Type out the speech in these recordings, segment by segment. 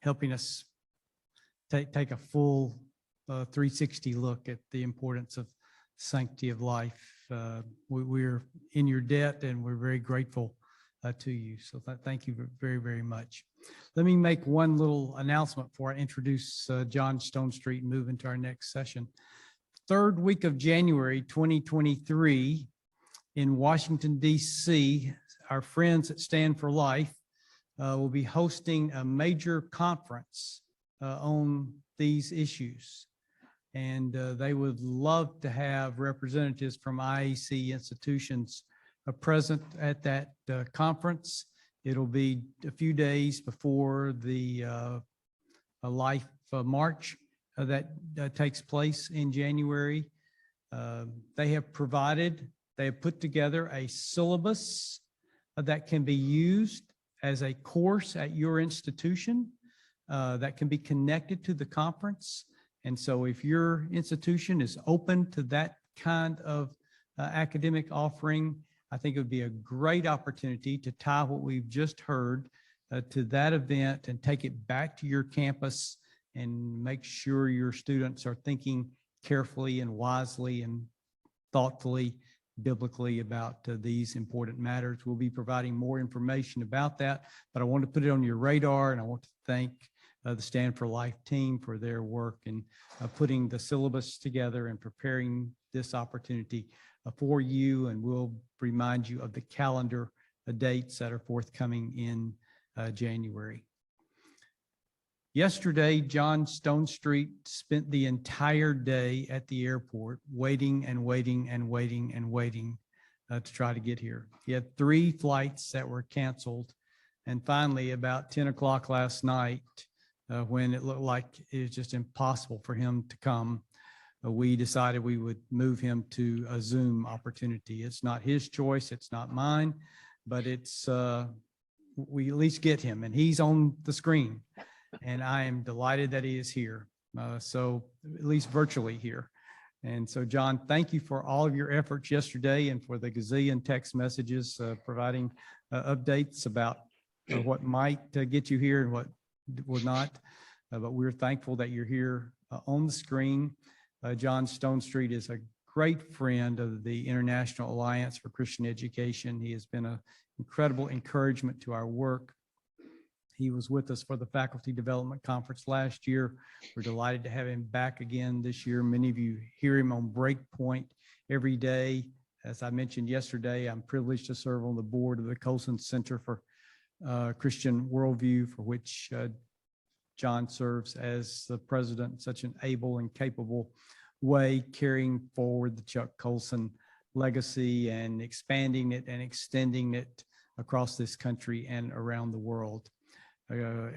helping us take a full 360 look at the importance of sanctity of life. We're in your debt, and we're very grateful to you. So thank you very, very much. Let me make one little announcement before I introduce John Stonestreet and move into our next session. Third week of January 2023 in Washington, D.C., our friends at Stand for Life will be hosting a major conference on these issues. And they would love to have representatives from IAC institutions present at that conference. It'll be a few days before the Life March that takes place in January. They have put together a syllabus that can be used as a course at your institution that can be connected to the conference. And so if your institution is open to that kind of academic offering, I think it would be a great opportunity to tie what we've just heard to that event and take it back to your campus and make sure your students are thinking carefully and wisely and thoughtfully, biblically about these important matters. We'll be providing more information about that, but I want to put it on your radar, and I want to thank the Stand for Life team for their work in putting the syllabus together and preparing this opportunity for you, and we'll remind you of the calendar dates that are forthcoming in January. Yesterday, John Stonestreet spent the entire day at the airport waiting and waiting and waiting and waiting to try to get here. He had 3 flights that were canceled, and finally, about 10 o'clock last night, when it looked like it was just impossible for him to come, we decided we would move him to a Zoom opportunity. It's not his choice, it's not mine, but it's we at least get him, and he's on the screen, and I am delighted that he is here. So at least virtually here. And so, John, thank you for all of your efforts yesterday and for the gazillion text messages providing updates about what might get you here and what will not. But we're thankful that you're here on the screen. John Stonestreet is a great friend of the International Alliance for Christian Education. He has been an incredible encouragement to our work. He was with us for the Faculty Development Conference last year. We're delighted to have him back again this year. Many of you hear him on Breakpoint every day. As I mentioned yesterday, I'm privileged to serve on the board of the Colson Center for Christian Worldview, for which John serves as the president in such an able and capable way, carrying forward the Chuck Colson legacy and expanding it and extending it across this country and around the world.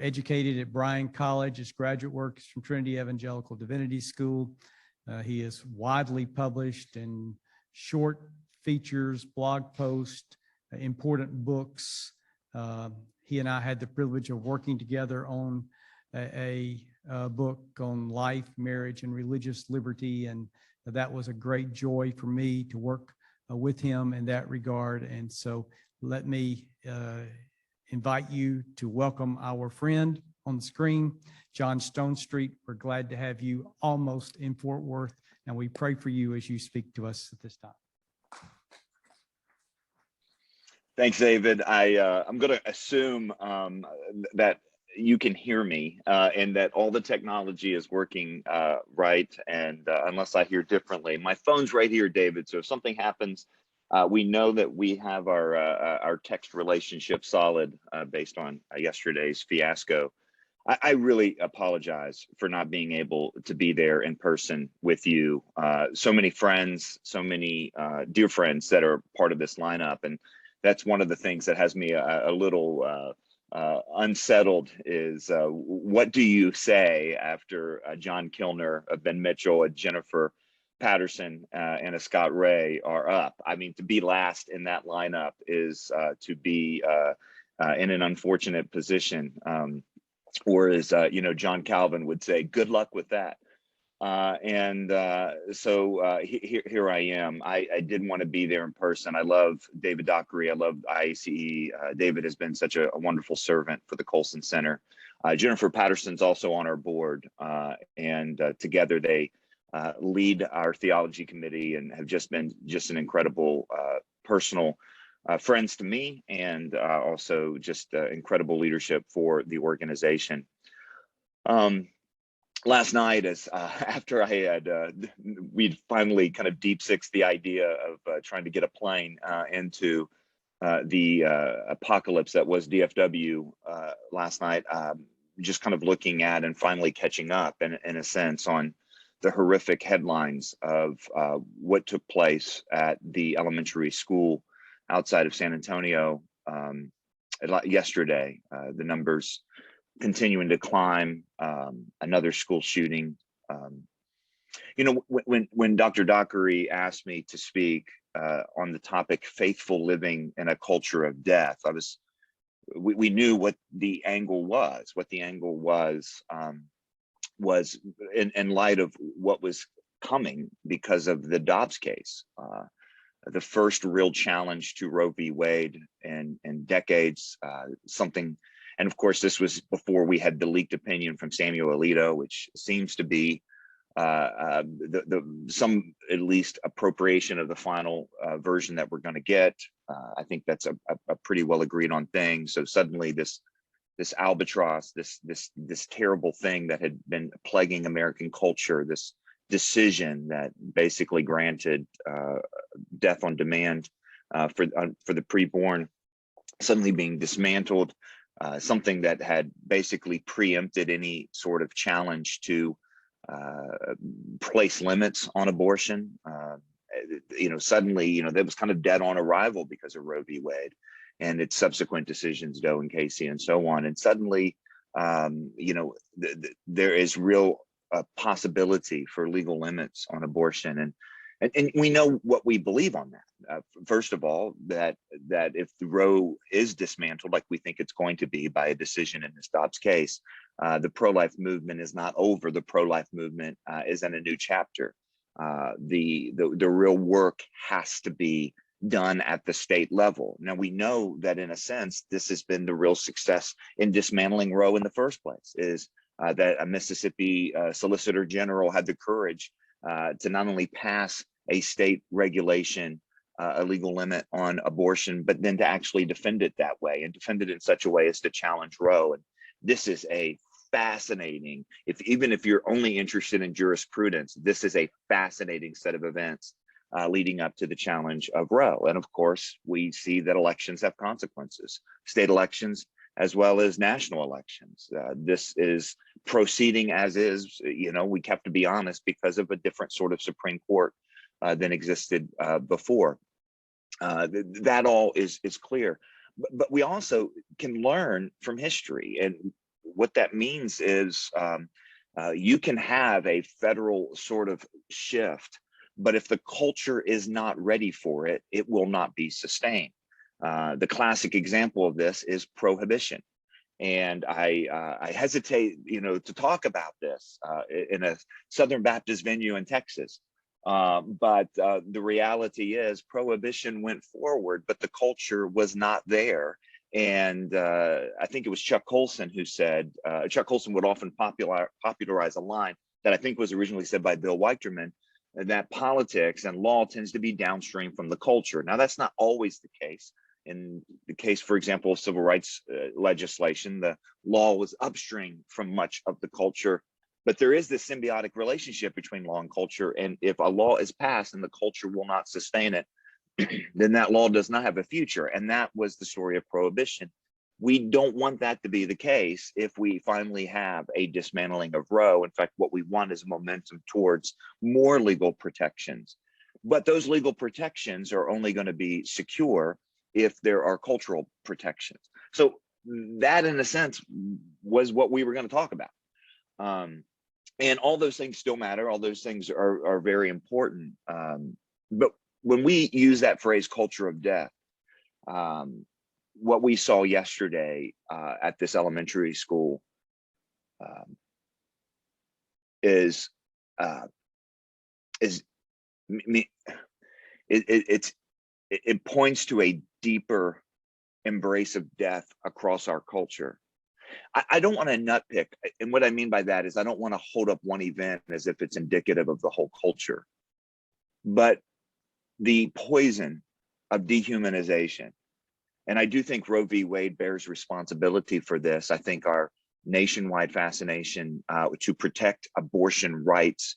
Educated at Bryan College, his graduate work is from Trinity Evangelical Divinity School. He is widely published in short features, blog posts, important books. He and I had the privilege of working together on a book on life, marriage, and religious liberty, and that was a great joy for me to work with him in that regard. And so let me invite you to welcome our friend on the screen, John Stonestreet. We're glad to have you almost in Fort Worth, and we pray for you as you speak to us at this time. Thanks, David. I'm going to assume that you can hear me and that all the technology is working right. And unless I hear differently, my phone's right here, David. So if something happens, we know that we have our text relationship solid based on yesterday's fiasco. I really apologize for not being able to be there in person with you. So many friends, so many dear friends that are part of this lineup. And that's one of the things that has me a little unsettled is what do you say after John Kilner, Ben Mitchell, and Jennifer Patterson and a Scott Ray are up? I mean, to be last in that lineup is to be in an unfortunate position. Or as John Calvin would say, good luck with that. So here I am. I did want to be there in person. I love David Dockery. I love IACE. David has been such a wonderful servant for the Colson Center. Jennifer Patterson's also on our board, and together they lead our theology committee and have just been an incredible personal friends to me, and also just incredible leadership for the organization. Last night, as after I had we'd finally kind of deep sixed the idea of trying to get a plane into the apocalypse that was DFW last night, just kind of looking at and finally catching up in a sense on the horrific headlines of what took place at the elementary school outside of San Antonio yesterday. The numbers continuing to climb, another school shooting. You know, when Dr. Dockery asked me to speak on the topic faithful living in a culture of death, we knew what the angle was. What the angle was in light of what was coming because of the Dobbs case, the first real challenge to Roe v. Wade in decades. Something, and of course, this was before we had the leaked opinion from Samuel Alito, which seems to be some at least appropriation of the final version that we're going to get. I think that's a pretty well agreed on thing. So suddenly this albatross, this terrible thing that had been plaguing American culture, this decision that basically granted death on demand for the preborn, suddenly being dismantled, something that had basically preempted any sort of challenge to place limits on abortion. You know, suddenly, you know, that was kind of dead on arrival because of Roe v. Wade and its subsequent decisions, Doe and Casey and so on. And suddenly, you know, there is real possibility for legal limits on abortion. And we know what we believe on that. First of all, that if the Roe is dismantled, like we think it's going to be by a decision in this Dobbs case, the pro-life movement is not over. The pro-life movement is in a new chapter. The real work has to be done at the state level. Now, we know that in a sense, this has been the real success in dismantling Roe in the first place, is that a Mississippi Solicitor General had the courage to not only pass a state regulation, a legal limit on abortion, but then to actually defend it that way and defend it in such a way as to challenge Roe. And this is a fascinating, even if you're only interested in jurisprudence, this is a fascinating set of events leading up to the challenge of Roe. And of course, we see that elections have consequences, state elections as well as national elections. This is proceeding as is. You know, we have to be honest, because of a different sort of Supreme Court than existed before. That all is clear. But we also can learn from history. And what that means is you can have a federal sort of shift, but if the culture is not ready for it, it will not be sustained. The classic example of this is prohibition. And I hesitate, you know, to talk about this in a Southern Baptist venue in Texas. But the reality is prohibition went forward, but the culture was not there. And I think it was Chuck Colson who said, Chuck Colson would often popularize a line that I think was originally said by Bill Weichterman, that politics and law tends to be downstream from the culture. Now, that's not always the case. In the case, for example, of civil rights legislation, the law was upstream from much of the culture. But there is this symbiotic relationship between law and culture. And if a law is passed and the culture will not sustain it, then that law does not have a future. And that was the story of prohibition. We don't want that to be the case if we finally have a dismantling of Roe. In fact, what we want is momentum towards more legal protections. But those legal protections are only going to be secure if there are cultural protections. So that, in a sense, was what we were going to talk about. And all those things still matter. All those things are very important. But when we use that phrase, culture of death, what we saw yesterday at this elementary school it points to a deeper embrace of death across our culture. I don't want to nitpick. And what I mean by that is I don't want to hold up one event as if it's indicative of the whole culture. But the poison of dehumanization, and I do think Roe v. Wade bears responsibility for this. I think our nationwide fascination to protect abortion rights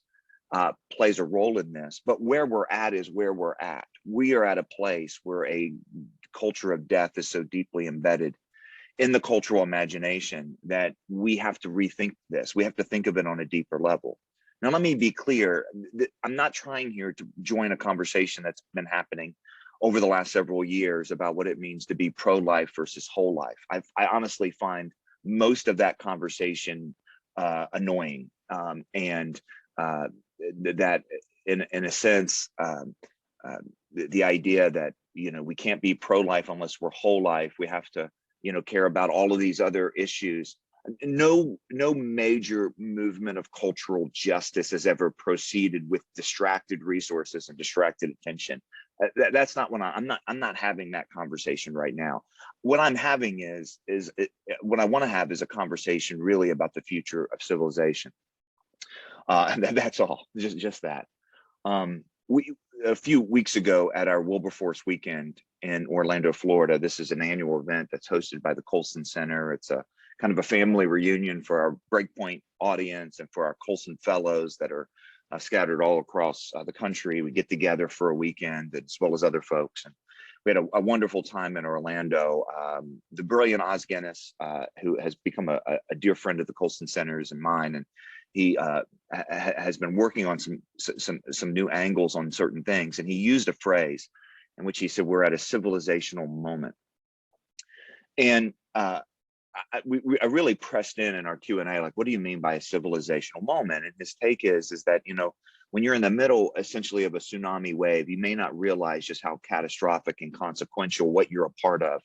plays a role in this. But where we're at is where we're at. We are at a place where a culture of death is so deeply embedded in the cultural imagination that we have to rethink this. We have to think of it on a deeper level. Now, let me be clear. I'm not trying here to join a conversation that's been happening over the last several years about what it means to be pro-life versus whole life. I honestly find most of that conversation annoying, and that in a sense, the idea that, you know, we can't be pro-life unless we're whole life. We have to, you know, care about all of these other issues. No major movement of cultural justice has ever proceeded with distracted resources and distracted attention. That's not what I'm not having that conversation right now. What I'm having is what I want to have is a conversation really about the future of civilization. And that's all, just that. We a few weeks ago at our Wilberforce weekend in Orlando, Florida, this is an annual event that's hosted by the Colson Center. It's a kind of a family reunion for our Breakpoint audience and for our Colson fellows that are scattered all across the country. We get together for a weekend as well as other folks. And we had a wonderful time in Orlando. The brilliant Oz Guinness, who has become a dear friend of the Colson Center's and mine, and he has been working on some new angles on certain things. And he used a phrase in which he said, we're at a civilizational moment. And I really pressed in our Q&A, like, what do you mean by a civilizational moment? And his take is that, you know, when you're in the middle essentially of a tsunami wave, you may not realize just how catastrophic and consequential what you're a part of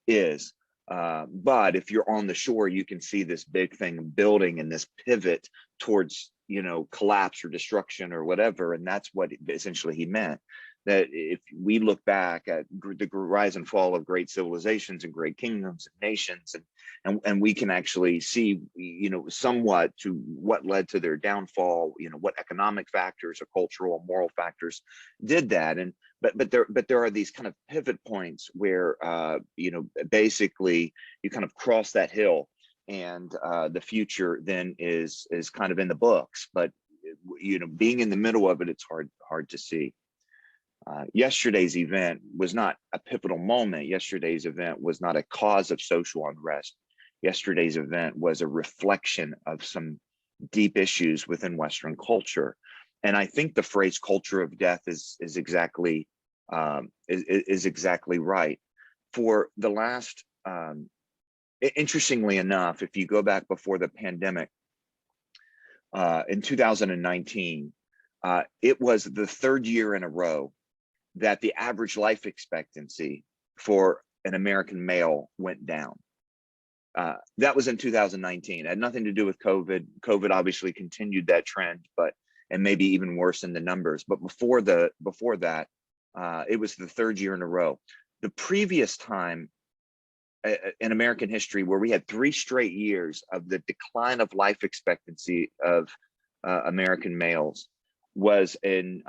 is. But if you're on the shore, you can see this big thing building and this pivot towards, you know, collapse or destruction or whatever. And that's what essentially he meant. That if we look back at the rise and fall of great civilizations and great kingdoms and nations, and we can actually see, you know, somewhat to what led to their downfall, you know, what economic factors or cultural or moral factors did that. And but there are these kind of pivot points where you know, basically you kind of cross that hill, and the future then is kind of in the books. But, you know, being in the middle of it, it's hard to see. Yesterday's event was not a pivotal moment. Yesterday's event was not a cause of social unrest. Yesterday's event was a reflection of some deep issues within Western culture. And I think the phrase culture of death is exactly right. For the last, interestingly enough, if you go back before the pandemic, in 2019, it was the third year in a row that the average life expectancy for an American male went down. That was in 2019. It had nothing to do with COVID. COVID obviously continued that trend, and maybe even worse in the numbers. But before that, it was the third year in a row. The previous time in American history where we had 3 straight years of the decline of life expectancy of American males was in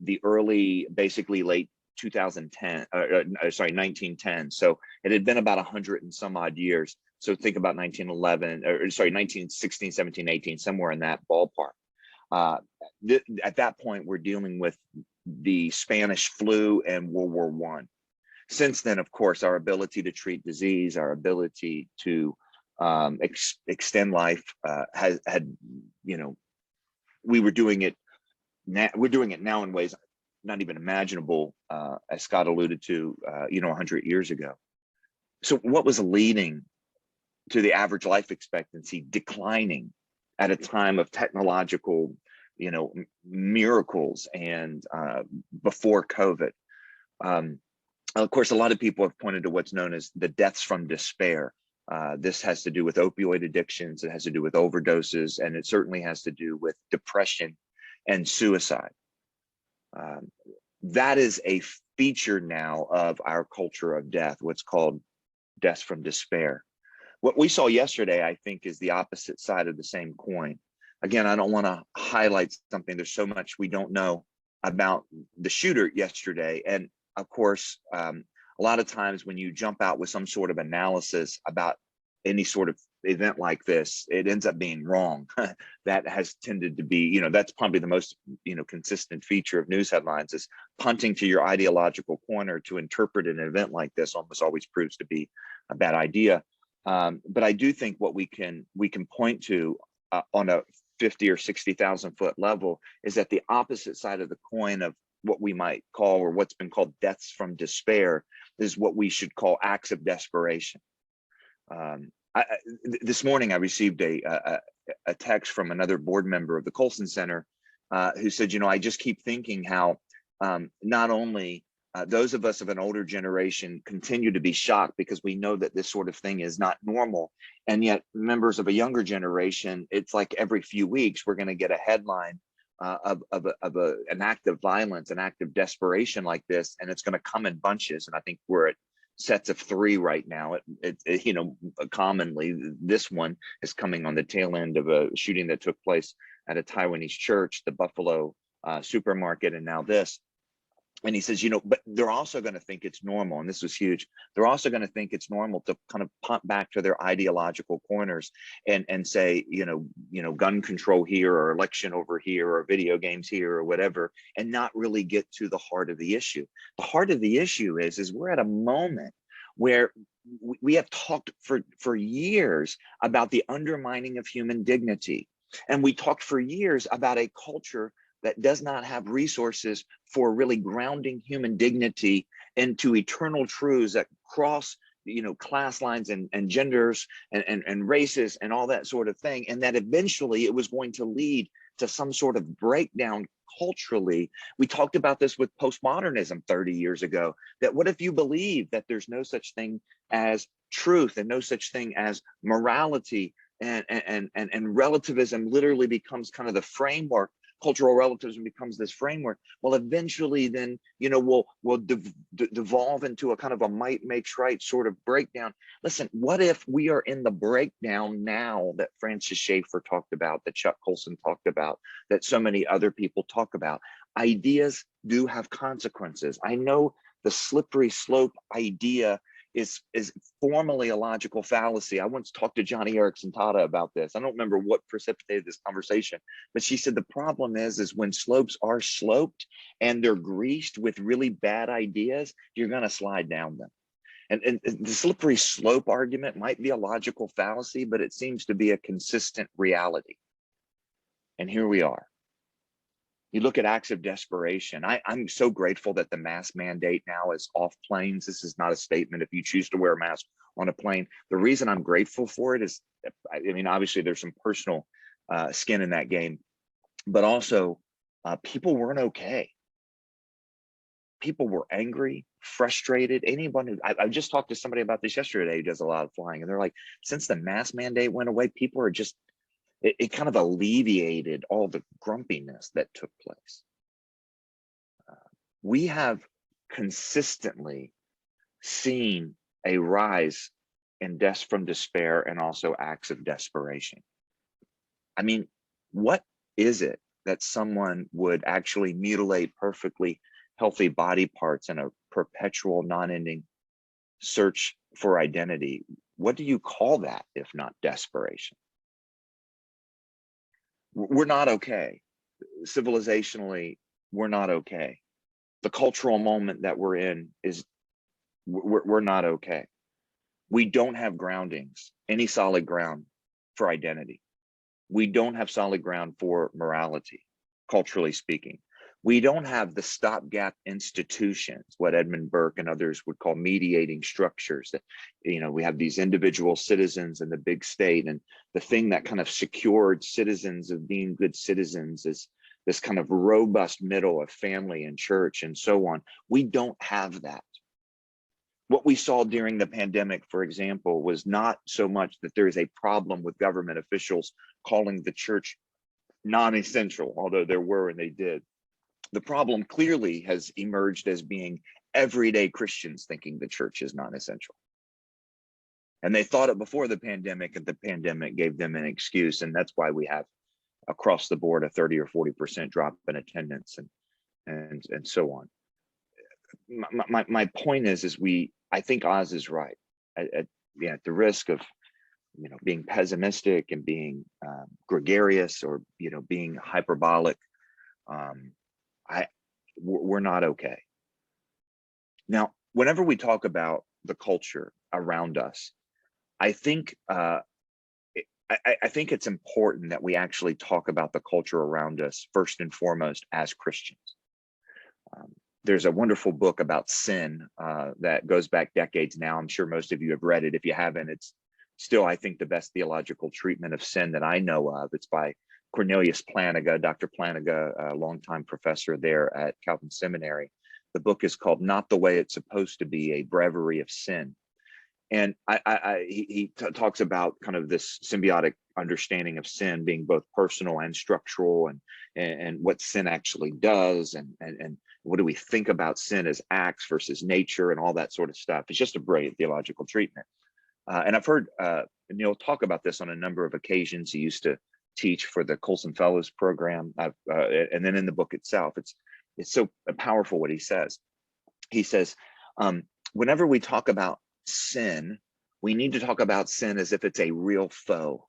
the early, basically late 1910. So it had been about 100 and some odd years. So think about 1916, 17, 18, somewhere in that ballpark. At that point, we're dealing with the Spanish flu and World War I. Since then, of course, our ability to treat disease, our ability to extend life had, you know, we're doing it now in ways not even imaginable, as Scott alluded to, you know, 100 years ago. So what was leading to the average life expectancy declining at a time of technological, you know, miracles and before COVID? Of course, a lot of people have pointed to what's known as the deaths from despair. This has to do with opioid addictions, it has to do with overdoses, and it certainly has to do with depression and suicide. That is a feature now of our culture of death, what's called deaths from despair. What we saw yesterday, I think, is the opposite side of the same coin. Again, I don't want to highlight something. There's so much we don't know about the shooter yesterday. And of course, a lot of times when you jump out with some sort of analysis about any sort of event like this, it ends up being wrong. That has tended to be, that's probably the most, consistent feature of news headlines, is punting to your ideological corner to interpret an event like this almost always proves to be a bad idea. But I do think what we can point to on a 50 or 60,000 foot level is that the opposite side of the coin of what we might call, or what's been called, deaths from despair, is what we should call acts of desperation. This morning I received a text from another board member of the Colson Center who said, I just keep thinking how not only those of us of an older generation continue to be shocked because we know that this sort of thing is not normal, and yet members of a younger generation, it's like every few weeks we're going to get a headline of an act of violence, an act of desperation like this, and it's going to come in bunches. And I think we're at sets of 3 right now. Commonly this one is coming on the tail end of a shooting that took place at a Taiwanese church, the Buffalo supermarket, and now this. And he says, but they're also going to think it's normal, and this was huge. They're also going to think it's normal to kind of punt back to their ideological corners and say, gun control here, or election over here, or video games here, or whatever, and not really get to the heart of the issue. The heart of the issue is we're at a moment where we have talked for years about the undermining of human dignity, and we talked for years about a culture that does not have resources for really grounding human dignity into eternal truths that cross, class lines and genders and races and all that sort of thing. And that eventually it was going to lead to some sort of breakdown culturally. We talked about this with postmodernism 30 years ago, that what if you believe that there's no such thing as truth and no such thing as morality, and relativism literally becomes kind of the framework. Cultural relativism becomes this framework. Well, eventually then, we'll devolve into a kind of a might makes right sort of breakdown. Listen, what if we are in the breakdown now that Francis Schaeffer talked about, that Chuck Colson talked about, that so many other people talk about? Ideas do have consequences. I know the slippery slope idea is formally a logical fallacy. I once talked to Johnny Erickson Tada about this. I don't remember what precipitated this conversation, but she said the problem is when slopes are sloped and they're greased with really bad ideas, you're going to slide down them. And the slippery slope argument might be a logical fallacy, but it seems to be a consistent reality. And here we are. You look at acts of desperation. I'm so grateful that the mask mandate now is off planes. This is not a statement if you choose to wear a mask on a plane. The reason I'm grateful for it is, obviously there's some personal skin in that game, but also people weren't okay. People were angry, frustrated. Anyone who, I just talked to somebody about this yesterday who does a lot of flying, and they're like, since the mask mandate went away, people are just, it kind of alleviated all the grumpiness that took place. We have consistently seen a rise in deaths from despair and also acts of desperation. What is it that someone would actually mutilate perfectly healthy body parts in a perpetual, non-ending search for identity? What do you call that if not desperation? We're not okay. Civilizationally, we're not okay. The cultural moment that we're in is we're not okay. We don't have groundings, any solid ground for identity. We don't have solid ground for morality, culturally speaking. We don't have the stopgap institutions, what Edmund Burke and others would call mediating structures. That, we have these individual citizens in the big state, and the thing that kind of secured citizens of being good citizens is this kind of robust middle of family and church and so on. We don't have that. What we saw during the pandemic, for example, was not so much that there is a problem with government officials calling the church non-essential, although there were and they did. The problem clearly has emerged as being everyday Christians thinking the church is non-essential. And they thought it before the pandemic, and the pandemic gave them an excuse. And that's why we have across the board a 30 or 40% drop in attendance and so on. My point is I think Oz is right. At the risk of being pessimistic and being gregarious, or being hyperbolic, we're not okay. Now, whenever we talk about the culture around us, I think I think it's important that we actually talk about the culture around us first and foremost as Christians. There's a wonderful book about sin that goes back decades now. I'm sure most of you have read it. If you haven't, it's still, I think, the best theological treatment of sin that I know of. It's by Cornelius Plantinga, Dr. Plantinga, a longtime professor there at Calvin Seminary. The book is called Not the Way It's Supposed to Be, A Breviary of Sin. And he talks about kind of this symbiotic understanding of sin being both personal and structural, and what sin actually does, and what do we think about sin as acts versus nature, and all that sort of stuff. It's just a brilliant theological treatment. And I've heard Neil talk about this on a number of occasions. He used to teach for the Colson Fellows program, and then in the book itself, it's so powerful what he says. He says, whenever we talk about sin, we need to talk about sin as if it's a real foe,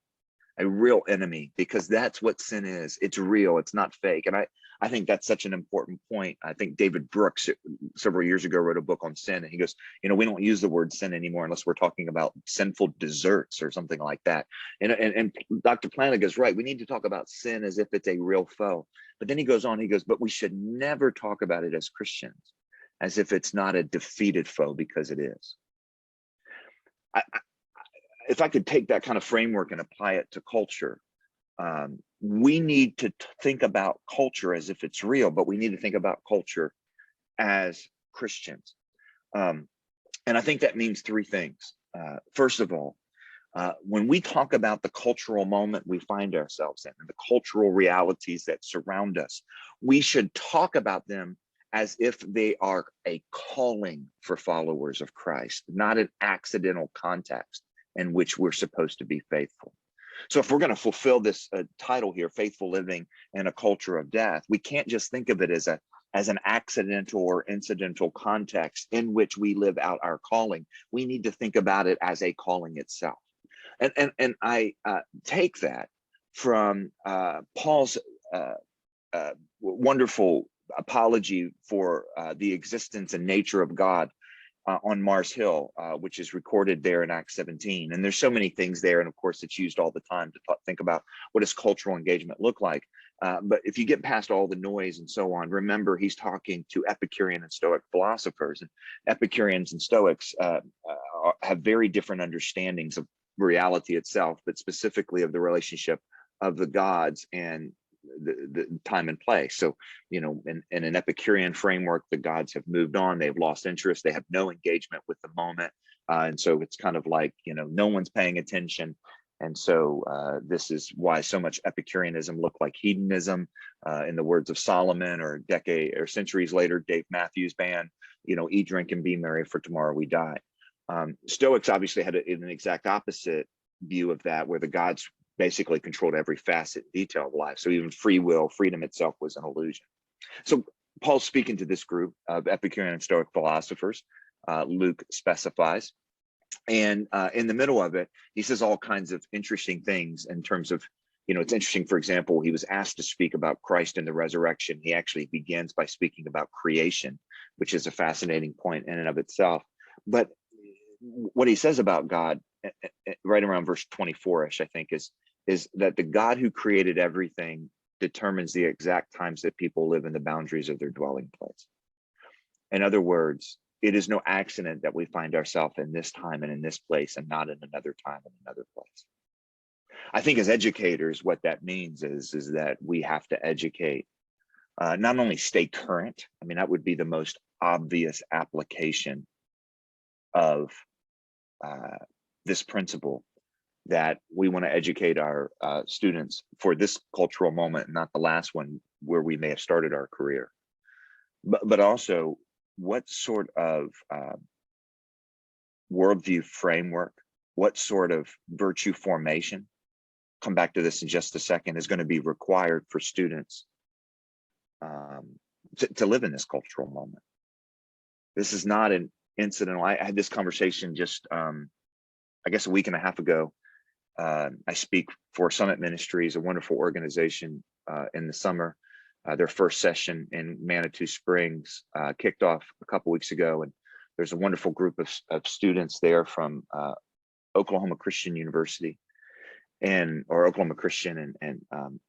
a real enemy, because that's what sin is. It's real, it's not fake. And I think that's such an important point. I think David Brooks several years ago wrote a book on sin, and he goes, we don't use the word sin anymore unless we're talking about sinful desserts or something like that. And Dr. Plantinga is right. We need to talk about sin as if it's a real foe. But then he goes on, but we should never talk about it as Christians as if it's not a defeated foe, because it is. If I could take that kind of framework and apply it to culture, we need to think about culture as if it's real, but we need to think about culture as Christians. And I think that means three things. First of all, when we talk about the cultural moment we find ourselves in, and the cultural realities that surround us, we should talk about them as if they are a calling for followers of Christ, not an accidental context in which we're supposed to be faithful. So if we're going to fulfill this title here, Faithful Living in a Culture of Death, we can't just think of it as an accidental or incidental context in which we live out our calling. We need to think about it as a calling itself. And I take that from Paul's wonderful apology for the existence and nature of God on Mars Hill, which is recorded there in Acts 17. And there's so many things there. And of course, it's used all the time to think about what does cultural engagement look like. But if you get past all the noise and so on, remember he's talking to Epicurean and Stoic philosophers. And Epicureans and Stoics have very different understandings of reality itself, but specifically of the relationship of the gods and the time and place. So, in an Epicurean framework, the gods have moved on, they've lost interest, they have no engagement with the moment. And so it's kind of like, no one's paying attention. And so this is why so much Epicureanism looked like hedonism. In the words of Solomon, or decade or centuries later, Dave Matthews Band, eat, drink, and be merry, for tomorrow we die. Stoics obviously had an exact opposite view of that, where the gods basically controlled every facet and detail of life. So even free will, freedom itself, was an illusion. So Paul's speaking to this group of Epicurean and Stoic philosophers, Luke specifies. And in the middle of it, he says all kinds of interesting things in terms of, it's interesting, for example, he was asked to speak about Christ and the resurrection. He actually begins by speaking about creation, which is a fascinating point in and of itself. But what he says about God, right around verse 24-ish, I think, is that the God who created everything determines the exact times that people live in the boundaries of their dwelling place. In other words, it is no accident that we find ourselves in this time and in this place, and not in another time and another place. I think as educators, what that means is that we have to educate, not only stay current. I mean, that would be the most obvious application of this principle, that we want to educate our students for this cultural moment, not the last one where we may have started our career. But also, what sort of worldview framework what sort of virtue formation, come back to this in just a second, is going to be required for students to live in this cultural moment. This is not an incidental. I had this conversation just, I guess, a week and a half ago. I speak for Summit Ministries, a wonderful organization in the summer. Their first session in Manitou Springs kicked off a couple weeks ago, and there's a wonderful group of students there from Oklahoma Christian University or Oklahoma Christian, and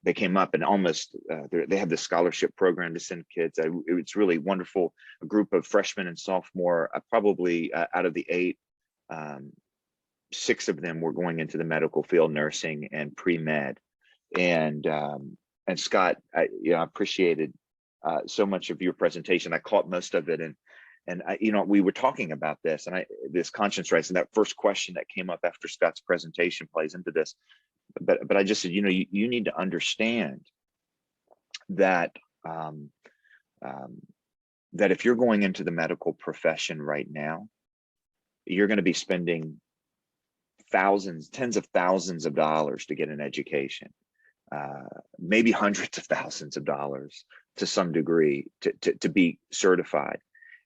they came up and almost they have this scholarship program to send kids. It's really wonderful. A group of freshmen and sophomore, probably out of the 8, 6 of them were going into the medical field, nursing and pre-med. And Scott, I appreciated so much of your presentation. I caught most of it, and we were talking about this, and this conscience rights, and that first question that came up after Scott's presentation plays into this. But I just said, you need to understand that that if you're going into the medical profession right now, you're going to be spending thousands, tens of thousands of dollars to get an education, maybe hundreds of thousands of dollars to some degree to be certified.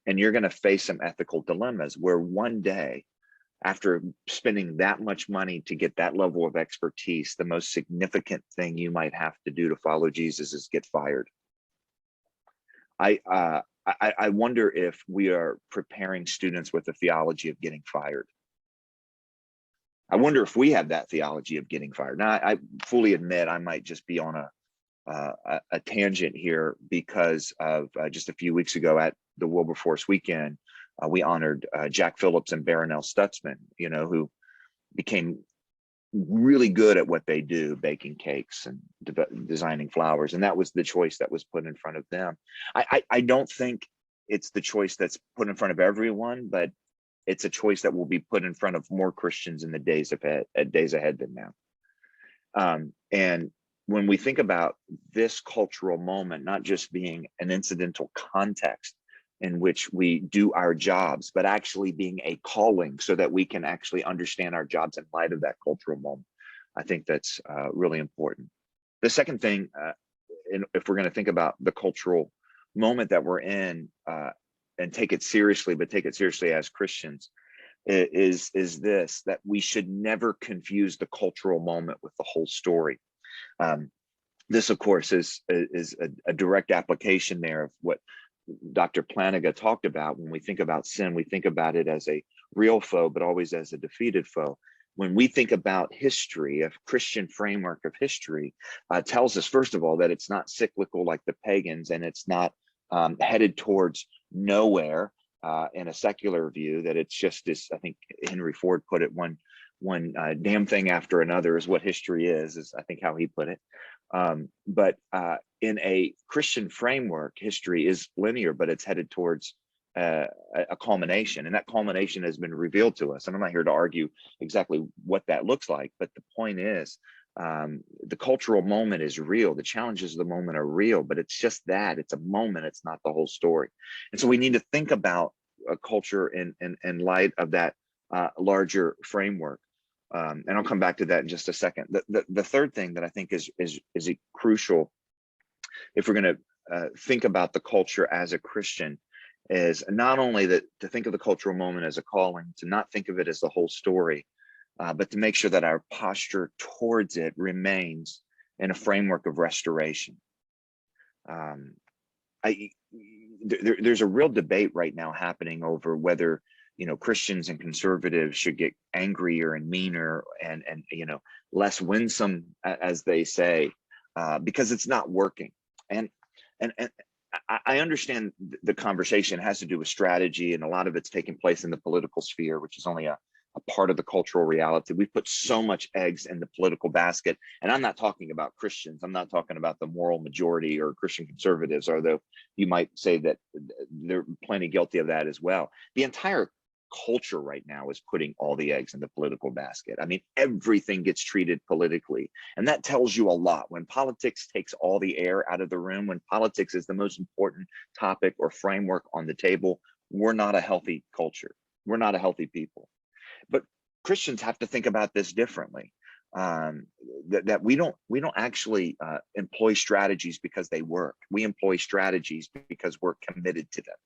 And you're going to face some ethical dilemmas where one day, after spending that much money to get that level of expertise, the most significant thing you might have to do to follow Jesus is get fired. I wonder if we are preparing students with a theology of getting fired. I wonder if we have that theology of getting fired. Now, I fully admit I might just be on a tangent here because of just a few weeks ago at the Wilberforce weekend, we honored Jack Phillips and Baronelle Stutzman, who became really good at what they do, baking cakes and designing flowers. And that was the choice that was put in front of them. I don't think it's the choice that's put in front of everyone, but it's a choice that will be put in front of more Christians in the days ahead than now. And when we think about this cultural moment, not just being an incidental context in which we do our jobs, but actually being a calling so that we can actually understand our jobs in light of that cultural moment, I think that's really important. The second thing, if we're going to think about the cultural moment that we're in and take it seriously, but take it seriously as Christians, is this, that we should never confuse the cultural moment with the whole story. This, of course, is a direct application there of what Dr. Planiga talked about. When we think about sin, we think about it as a real foe, but always as a defeated foe. When we think about history, a Christian framework of history tells us, first of all, that it's not cyclical like the pagans, and it's not headed towards nowhere in a secular view, that it's just this, I think Henry Ford put it, one damn thing after another is what history is I think how he put it. But in a Christian framework, history is linear, but it's headed towards a culmination, and that culmination has been revealed to us. And I'm not here to argue exactly what that looks like, but the point is, the cultural moment is real. The challenges of the moment are real, but it's just that, it's a moment, it's not the whole story. And so we need to think about a culture in light of that larger framework. And I'll come back to that in just a second. The third thing that I think is crucial, if we're going to think about the culture as a Christian, is not only that to think of the cultural moment as a calling, to not think of it as the whole story, but to make sure that our posture towards it remains in a framework of restoration. There's a real debate right now happening over whether Christians and conservatives should get angrier and meaner and less winsome, as they say, because it's not working. And I understand the conversation has to do with strategy, and a lot of it's taking place in the political sphere, which is only a part of the cultural reality. We put so much eggs in the political basket, and I'm not talking about Christians. I'm not talking about the moral majority or Christian conservatives, although you might say that they're plenty guilty of that as well. The entire culture right now is putting all the eggs in the political basket. I mean, everything gets treated politically, and that tells you a lot. When politics takes all the air out of the room, when politics is the most important topic or framework on the table, we're not a healthy culture. We're not a healthy people. But Christians have to think about this differently. That we don't actually employ strategies because they work. We employ strategies because we're committed to them.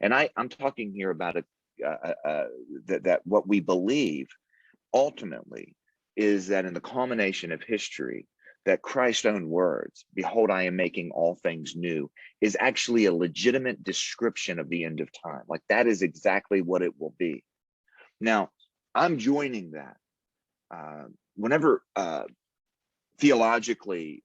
And I'm talking here about that what we believe ultimately is that in the culmination of history, that Christ's own words, "Behold, I am making all things new," is actually a legitimate description of the end of time. Like, that is exactly what it will be. Now, I'm joining that. Whenever theologically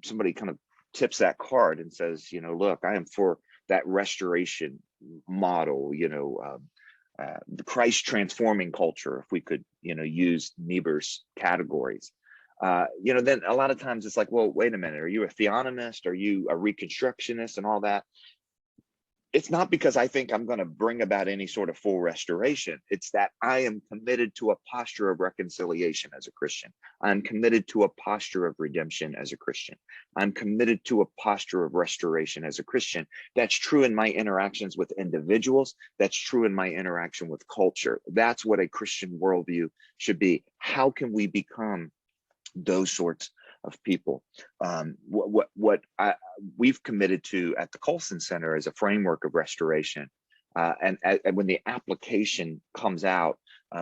somebody kind of tips that card and says, look, I am for that restoration model, the Christ transforming culture, if we could, use Niebuhr's categories, then a lot of times it's like, well, wait a minute, are you a theonomist? Are you a reconstructionist and all that? It's not because I think I'm going to bring about any sort of full restoration. It's that I am committed to a posture of reconciliation as a Christian. I'm committed to a posture of redemption as a Christian. I'm committed to a posture of restoration as a Christian. That's true in my interactions with individuals. That's true in my interaction with culture. That's what a Christian worldview should be. How can we become those sorts of people? We've committed to at the Colson Center as a framework of restoration, and when the application comes out,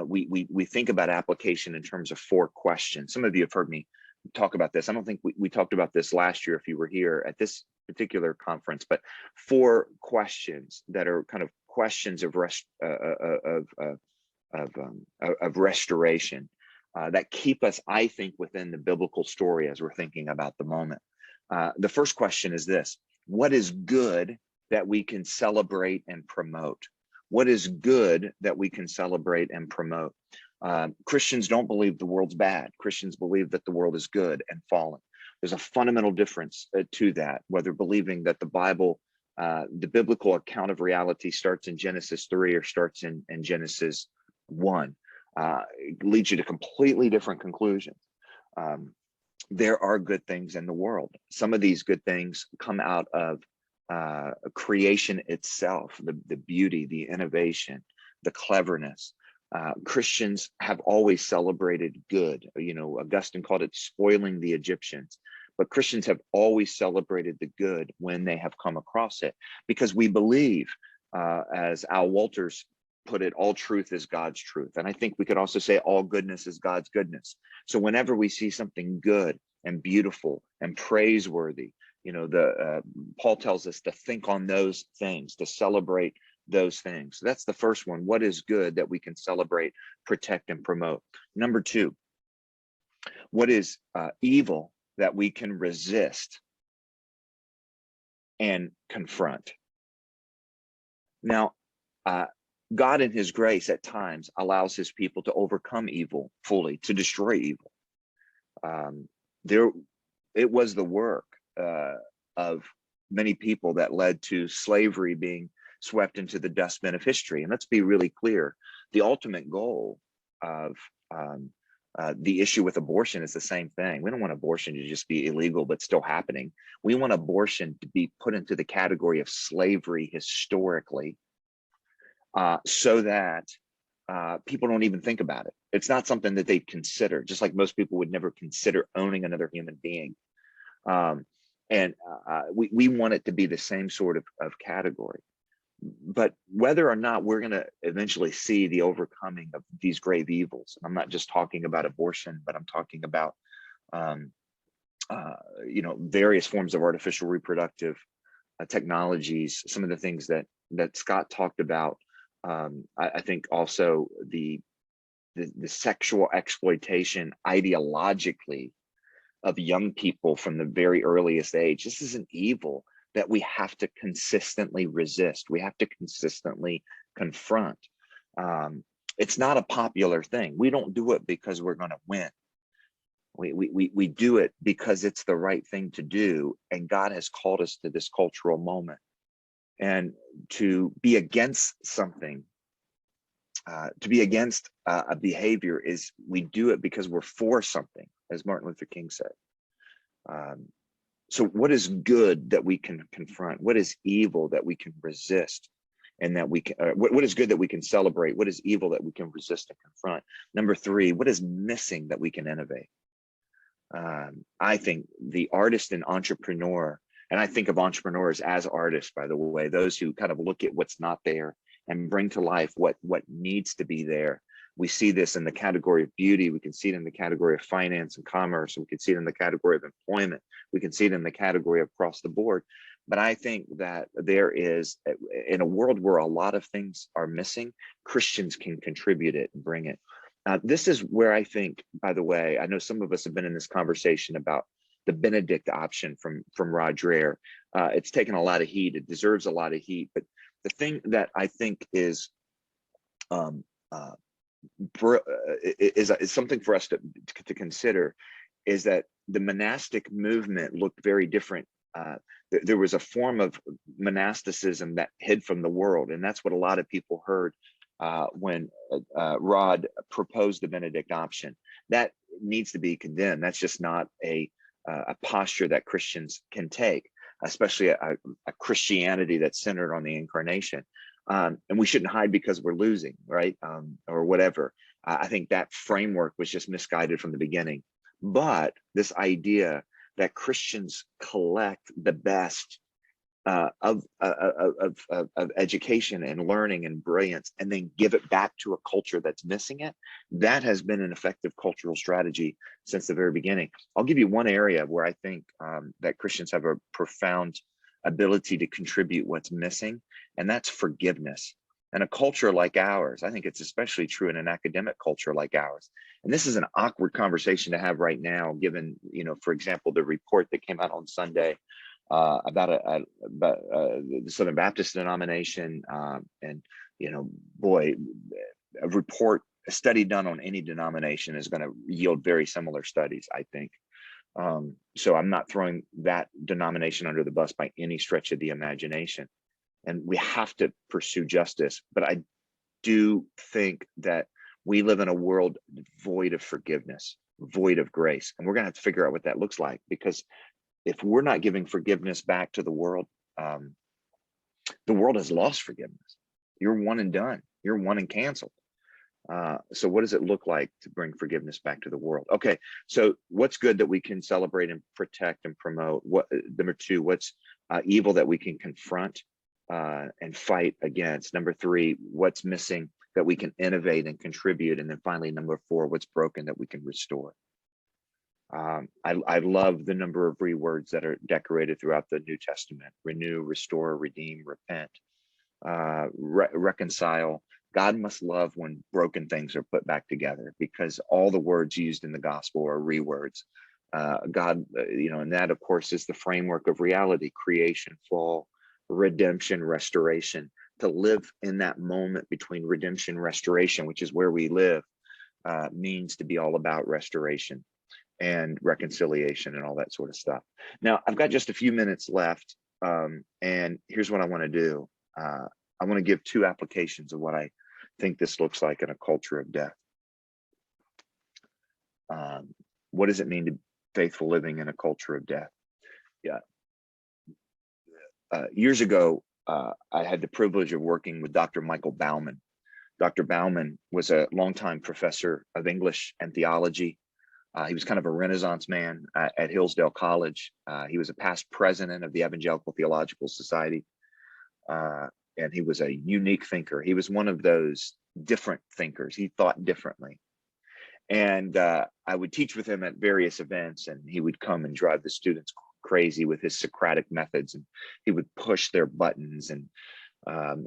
we think about application in terms of 4 questions. Some of you have heard me talk about this. I don't think we talked about this last year if you were here at this particular conference, but 4 questions that are kind of questions of restoration. That keep us, I think, within the biblical story as we're thinking about the moment. The first question is this: what is good that we can celebrate and promote? What is good that we can celebrate and promote? Christians don't believe the world's bad. Christians believe that the world is good and fallen. There's a fundamental difference to that, whether believing that the Bible, the biblical account of reality starts in Genesis 3 or starts in Genesis 1. It leads you to completely different conclusions. There are good things in the world. Some of these good things come out of creation itself, the beauty, the innovation, the cleverness. Christians have always celebrated good. Augustine called it spoiling the Egyptians. But Christians have always celebrated the good when they have come across it, because we believe, as Al Walters put it, all truth is God's truth. And I think we could also say all goodness is God's goodness. So whenever we see something good and beautiful and praiseworthy, Paul tells us to think on those things, to celebrate those things. So that's the first one. What is good that we can celebrate, protect, and promote? Number 2, what is evil that we can resist and confront? Now, God in his grace at times allows his people to overcome evil fully, to destroy evil. It was the work of many people that led to slavery being swept into the dustbin of history. And let's be really clear, the ultimate goal of the issue with abortion is the same thing. We don't want abortion to just be illegal but still happening. We want abortion to be put into the category of slavery historically, so that people don't even think about it. It's not something that they'd consider, just like most people would never consider owning another human being. We want it to be the same sort of category. But whether or not we're going to eventually see the overcoming of these grave evils, and I'm not just talking about abortion, but I'm talking about various forms of artificial reproductive technologies, some of the things that Scott talked about. I think also the sexual exploitation ideologically of young people from the very earliest age. This is an evil that we have to consistently resist. We have to consistently confront. It's not a popular thing. We don't do it because we're going to win. We do it because it's the right thing to do, and God has called us to this cultural moment. And to be against something, to be against a behavior, is we do it because we're for something, as Martin Luther King said. So what is good that we can confront? What is evil that we can resist? and that we can, what is good that we can celebrate, what is evil that we can resist and confront. Number three, what is missing that we can innovate. I think the artist and entrepreneur, and I think of entrepreneurs as artists, by the way, those who kind of look at what's not there and bring to life what needs to be there. We see this in the category of beauty. We can see it in the category of finance and commerce. We can see it in the category of employment. We can see it in the category of across the board. But I think that there is, in a world where a lot of things are missing, Christians can contribute it and bring it. This is where I think, by the way, I know some of us have been in this conversation about the Benedict option from Rod Dreher. It's taken a lot of heat. It deserves a lot of heat. But the thing that I think is something for us to consider is that the monastic movement looked very different. There was a form of monasticism that hid from the world, and that's what a lot of people heard when Rod proposed the Benedict option. That needs to be condemned. That's just not a posture that Christians can take, especially a Christianity that's centered on the incarnation. And we shouldn't hide because we're losing, right? Or whatever. I think that framework was just misguided from the beginning. But this idea that Christians collect the best of education and learning and brilliance, and then give it back to a culture that's missing it, that has been an effective cultural strategy since the very beginning. I'll give you one area where I think that Christians have a profound ability to contribute what's missing, and that's forgiveness. And a culture like ours, I think it's especially true in an academic culture like ours. And this is an awkward conversation to have right now, given, for example, the report that came out on Sunday about the Southern Baptist denomination, and boy, a study done on any denomination is going to yield very similar studies, I think. So I'm not throwing that denomination under the bus by any stretch of the imagination. And we have to pursue justice. But I do think that we live in a world void of forgiveness, void of grace. And we're going to have to figure out what that looks like, because if we're not giving forgiveness back to the world has lost forgiveness. You're one and done. You're one and canceled. So what does it look like to bring forgiveness back to the world? Okay, so what's good that we can celebrate and protect and promote? Number two, what's evil that we can confront and fight against? Number three, what's missing that we can innovate and contribute? And then finally, number four, what's broken that we can restore? I love the number of words that are decorated throughout the New Testament: renew, restore, redeem, repent, reconcile. God must love when broken things are put back together, because all the words used in the gospel are rewords. God, and that of course is the framework of reality: creation, fall, redemption, restoration. To live in that moment between redemption, restoration, which is where we live, means to be all about restoration and reconciliation and all that sort of stuff. Now, I've got just a few minutes left, and here's what I want to do. I want to give two applications of what I think this looks like in a culture of death. What does it mean to faithful living in a culture of death? Yeah. Years ago, I had the privilege of working with Dr. Michael Bauman. Dr. Bauman was a longtime professor of English and theology. He was kind of a Renaissance man at Hillsdale College. He was a past president of the Evangelical Theological Society. And he was a unique thinker. He was one of those different thinkers. He thought differently. And I would teach with him at various events, and he would come and drive the students crazy with his Socratic methods, and he would push their buttons. And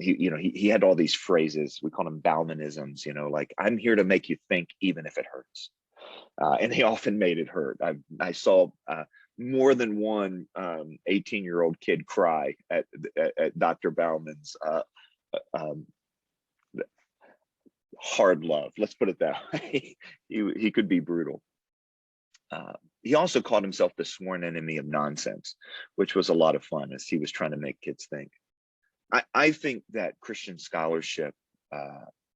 he had all these phrases. We call them Baumanisms, like, I'm here to make you think even if it hurts. And he often made it hurt. I saw more than one 18-year-old kid cry at Dr. Bauman's hard love. Let's put it that way. He could be brutal. He also called himself the sworn enemy of nonsense, which was a lot of fun as he was trying to make kids think. I think that Christian scholarship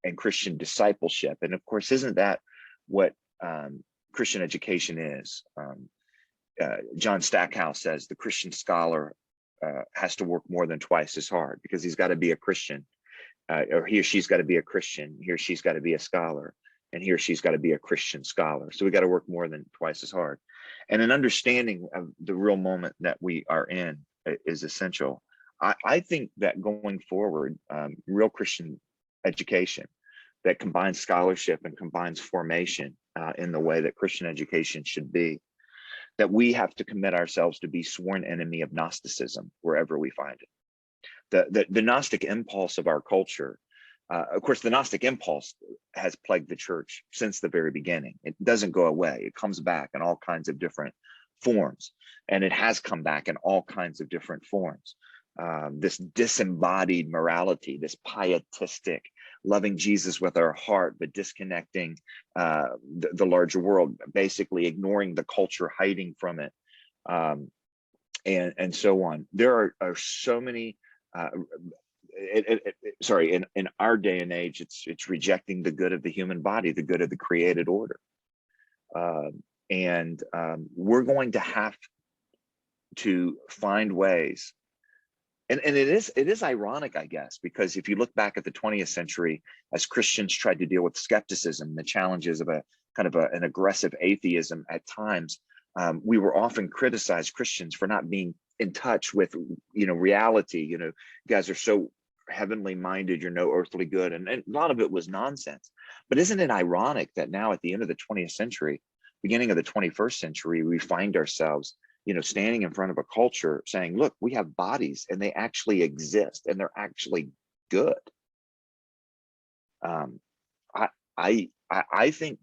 and Christian discipleship, and of course, isn't that what Christian education is? John Stackhouse says the Christian scholar has to work more than twice as hard, because he's got to be a Christian or he or she's got to be a Christian, he or she's got to be a scholar, and he or she's got to be a Christian scholar. So we got to work more than twice as hard. And an understanding of the real moment that we are in is essential. I think that going forward, real Christian education that combines scholarship and combines formation in the way that Christian education should be, that we have to commit ourselves to be sworn enemy of Gnosticism wherever we find it. The Gnostic impulse of our culture, of course, the Gnostic impulse has plagued the church since the very beginning. It doesn't go away. It comes back in all kinds of different forms, and it has come back in all kinds of different forms. This disembodied morality, this pietistic, loving Jesus with our heart, but disconnecting the larger world, basically ignoring the culture, hiding from it, and so on. There are so many. In our day and age, it's rejecting the good of the human body, the good of the created order, and we're going to have to find ways. And it is ironic, I guess, because if you look back at the 20th century, as Christians tried to deal with skepticism, the challenges of a kind of an aggressive atheism at times, we were often criticized, Christians, for not being in touch with, reality. You guys are so heavenly minded, you're no earthly good. And a lot of it was nonsense. But isn't it ironic that now at the end of the 20th century, beginning of the 21st century, we find ourselves standing in front of a culture saying, look, we have bodies and they actually exist and they're actually good. I think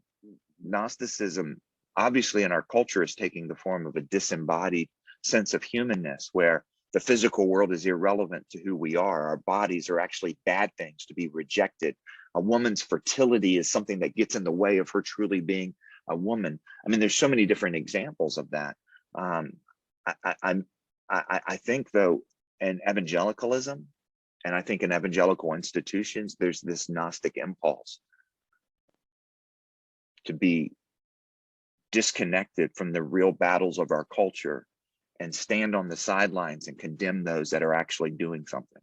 Gnosticism, obviously in our culture, is taking the form of a disembodied sense of humanness, where the physical world is irrelevant to who we are. Our bodies are actually bad things to be rejected. A woman's fertility is something that gets in the way of her truly being a woman. I mean, there's so many different examples of that. I think, though, in evangelicalism, and I think in evangelical institutions, there's this Gnostic impulse to be disconnected from the real battles of our culture and stand on the sidelines and condemn those that are actually doing something.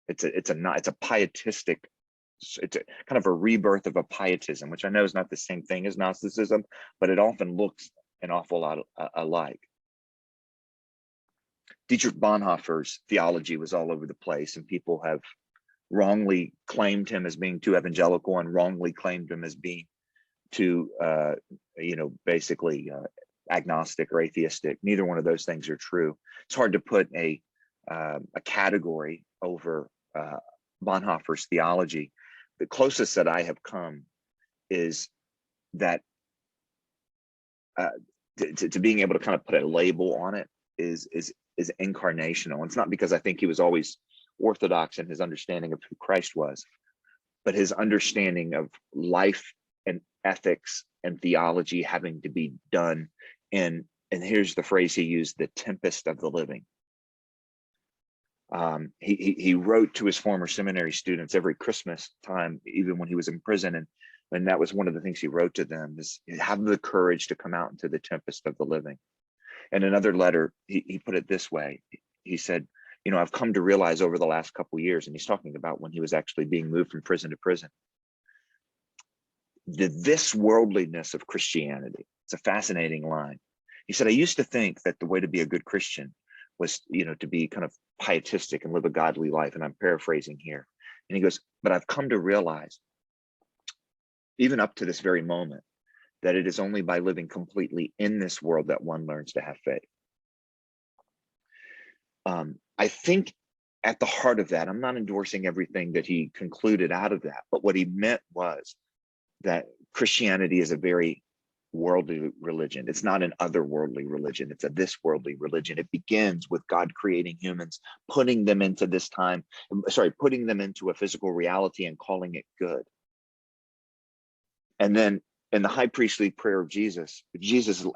It's a pietistic, it's a kind of a rebirth of a pietism, which I know is not the same thing as Gnosticism, but it often looks an awful lot alike. Dietrich Bonhoeffer's theology was all over the place, and people have wrongly claimed him as being too evangelical and wrongly claimed him as being too, basically agnostic or atheistic. Neither one of those things are true. It's hard to put a category over Bonhoeffer's theology. The closest that I have come is that to being able to kind of put a label on it is incarnational. It's not because I think he was always orthodox in his understanding of who Christ was, but his understanding of life and ethics and theology having to be done in, and here's the phrase he used, the tempest of the living. He wrote to his former seminary students every Christmas time, even when he was in prison, and that was one of the things he wrote to them, is have the courage to come out into the tempest of the living. In another letter, he put it this way. He said, I've come to realize over the last couple of years, and he's talking about when he was actually being moved from prison to prison, this worldliness of Christianity. It's a fascinating line. He said, I used to think that the way to be a good Christian was, to be kind of pietistic and live a godly life. And I'm paraphrasing here. And he goes, but I've come to realize, even up to this very moment, that it is only by living completely in this world that one learns to have faith. I think at the heart of that, I'm not endorsing everything that he concluded out of that, but what he meant was that Christianity is a very worldly religion. It's not an otherworldly religion. It's a this worldly religion. It begins with God creating humans, putting them into putting them into a physical reality and calling it good. And then in the high priestly prayer of Jesus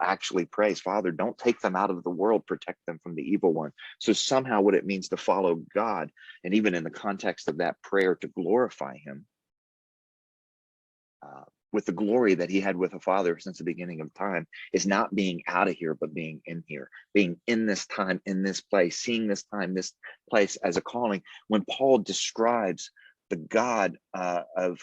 actually prays, Father, don't take them out of the world, protect them from the evil one. So somehow what it means to follow God, and even in the context of that prayer, to glorify him, with the glory that he had with the Father since the beginning of time, is not being out of here, but being in here, being in this time, in this place, seeing this time, this place as a calling. When Paul describes the God of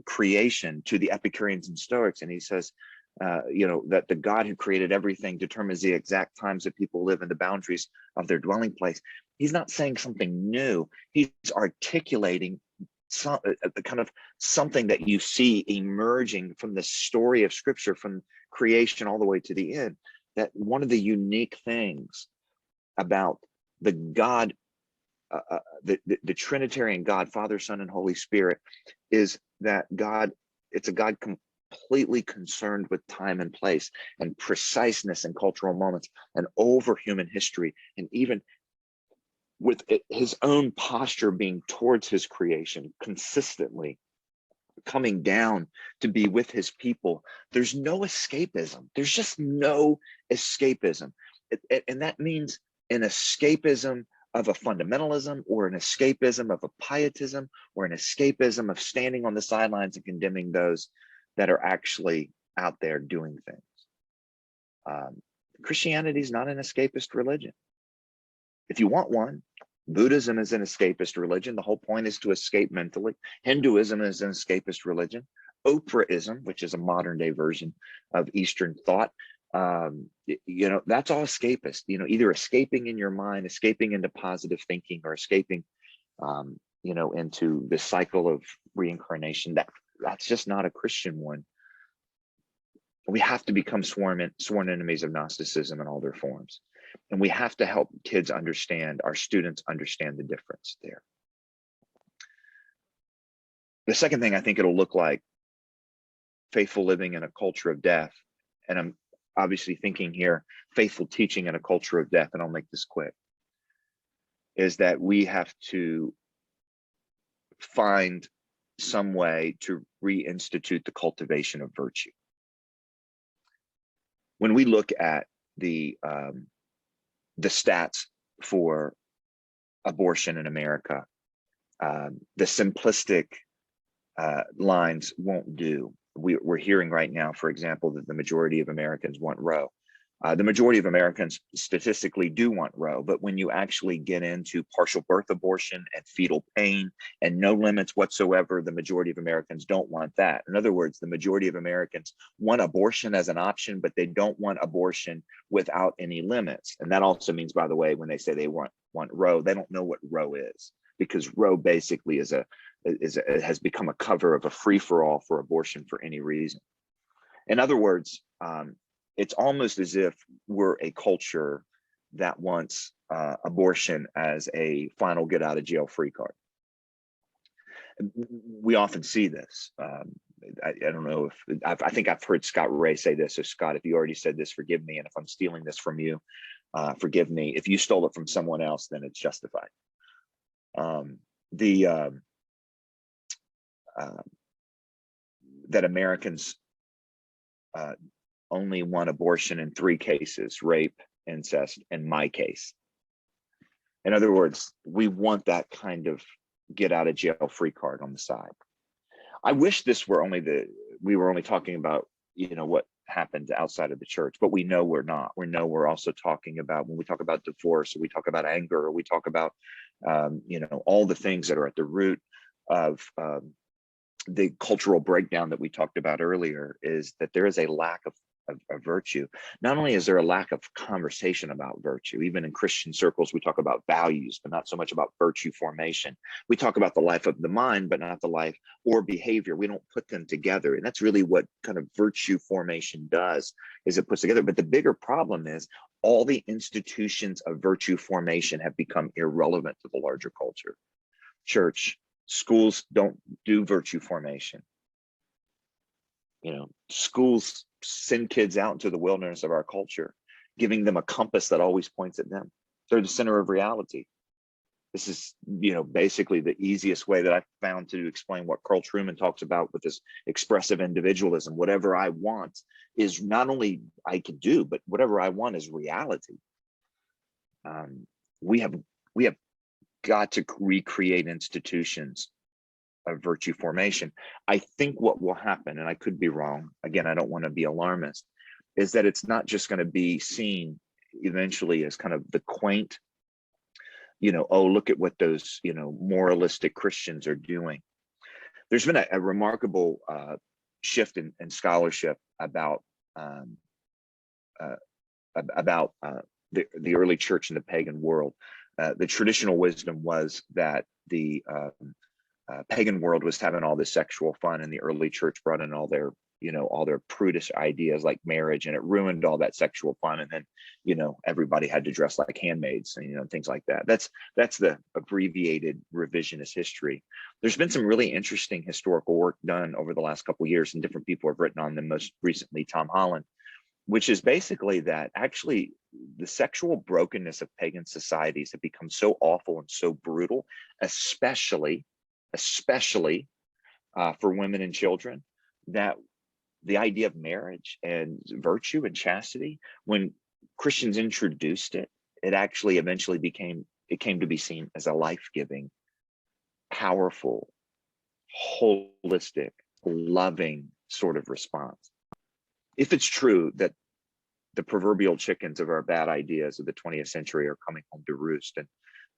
creation to the Epicureans and Stoics, and he says, that the God who created everything determines the exact times that people live in the boundaries of their dwelling place. He's not saying something new. He's articulating some kind of something that you see emerging from the story of Scripture, from creation all the way to the end. That one of the unique things about the God, the Trinitarian God, Father, Son, and Holy Spirit, is that God, it's a God completely concerned with time and place and preciseness and cultural moments and over human history, and even with his own posture being towards his creation, consistently coming down to be with his people. There's no escapism. There's just no escapism. And that means an escapism of a fundamentalism, or an escapism of a pietism, or an escapism of standing on the sidelines and condemning those that are actually out there doing things. Christianity is not an escapist religion. If you want one, Buddhism is an escapist religion. The whole point is to escape mentally. Hinduism is an escapist religion. Oprahism, which is a modern day version of Eastern thought, that's all escapist. Either escaping in your mind, escaping into positive thinking, or escaping, into the cycle of reincarnation. That's just not a Christian one. We have to become sworn enemies of Gnosticism in all their forms. And we have to help kids understand, our students understand the difference there. The second thing I think it'll look like, faithful living in a culture of death. And I'm obviously thinking here, faithful teaching in a culture of death, and I'll make this quick, is that we have to find some way to reinstitute the cultivation of virtue. When we look at the stats for abortion in America, the simplistic lines won't do. We're hearing right now, for example, that the majority of Americans want Roe. The majority of Americans statistically do want Roe, but when you actually get into partial birth abortion and fetal pain and no limits whatsoever, the majority of Americans don't want that. In other words, the majority of Americans want abortion as an option, but they don't want abortion without any limits. And that also means, by the way, when they say they want Roe, they don't know what Roe is, because Roe basically has become a cover of a free-for-all for abortion for any reason. In other words, it's almost as if we're a culture that wants abortion as a final get out of jail free card. We often see this. I don't know if I think I've heard Scott Ray say this. So Scott, if you already said this, forgive me. And if I'm stealing this from you, forgive me. If you stole it from someone else, then it's justified. That Americans only want abortion in 3 cases: rape, incest, and my case. In other words, we want that kind of get out of jail free card on the side. I wish this were we were only talking about, what happened outside of the church, but we know we're not. We know we're also talking about, when we talk about divorce, or we talk about anger, or we talk about, all the things that are at the root of the cultural breakdown that we talked about earlier, is that there is a lack of virtue. Not only is there a lack of conversation about virtue, even in Christian circles, we talk about values, but not so much about virtue formation. We talk about the life of the mind, but not the life or behavior. We don't put them together. And that's really what kind of virtue formation does, is it puts together. But the bigger problem is all the institutions of virtue formation have become irrelevant to the larger culture. Church, schools don't do virtue formation. Schools send kids out into the wilderness of our culture, giving them a compass that always points at them. They're the center of reality. This is, basically the easiest way that I've found to explain what Carl Trueman talks about with this expressive individualism. Whatever I want is not only I can do, but whatever I want is reality. We have got to recreate institutions virtue formation. I think what will happen, and I could be wrong, again, I don't want to be alarmist, is that it's not just going to be seen eventually as kind of the quaint, oh, look at what those, moralistic Christians are doing. There's been a remarkable shift in scholarship about the early church in the pagan world. The traditional wisdom was that the pagan world was having all this sexual fun, and the early church brought in all their prudish ideas like marriage, and it ruined all that sexual fun. And then, everybody had to dress like handmaids and, things like that. That's the abbreviated revisionist history. There's been some really interesting historical work done over the last couple of years, and different people have written on them, most recently Tom Holland, which is basically that actually the sexual brokenness of pagan societies have become so awful and so brutal, especially for women and children, that the idea of marriage and virtue and chastity, when Christians introduced it, it actually eventually came to be seen as a life-giving, powerful, holistic, loving sort of response. If it's true that the proverbial chickens of our bad ideas of the 20th century are coming home to roost, and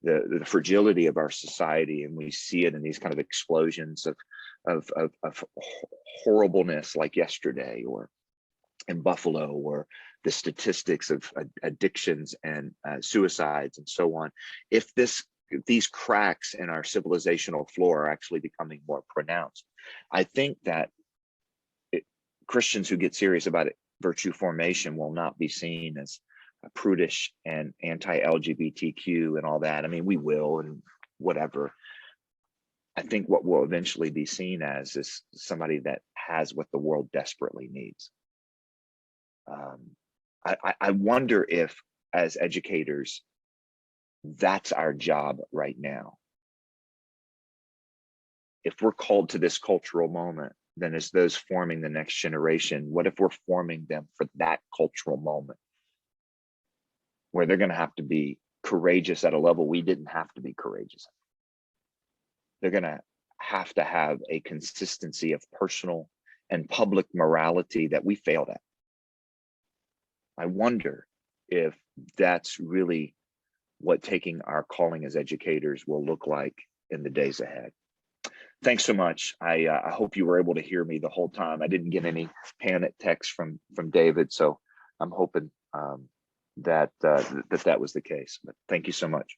the fragility of our society, and we see it in these kind of explosions of horribleness like yesterday, or in Buffalo, or the statistics of addictions and suicides and so on. If these cracks in our civilizational floor are actually becoming more pronounced, I think that Christians who get serious about it, virtue formation, will not be seen as prudish and anti-LGBTQ and all that. I mean, we will, and whatever. I think what will eventually be seen as is somebody that has what the world desperately needs. I wonder if, as educators, that's our job right now. If we're called to this cultural moment, then as those forming the next generation, what if we're forming them for that cultural moment, where they're going to have to be courageous at a level we didn't have to be courageous? They're going to have a consistency of personal and public morality that we failed at. I wonder if that's really what taking our calling as educators will look like in the days ahead. Thanks so much. I hope you were able to hear me the whole time. I didn't get any panic text from David, so I'm hoping that was the case. But thank you so much.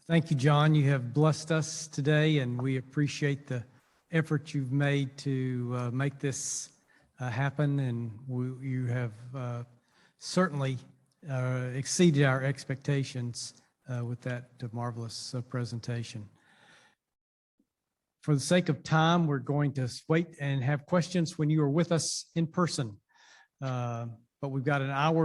Thank you, John. You have blessed us today, and we appreciate the effort you've made to make this happen. And you have certainly exceeded our expectations with that marvelous presentation. For the sake of time, we're going to wait and have questions when you are with us in person. But we've got an hour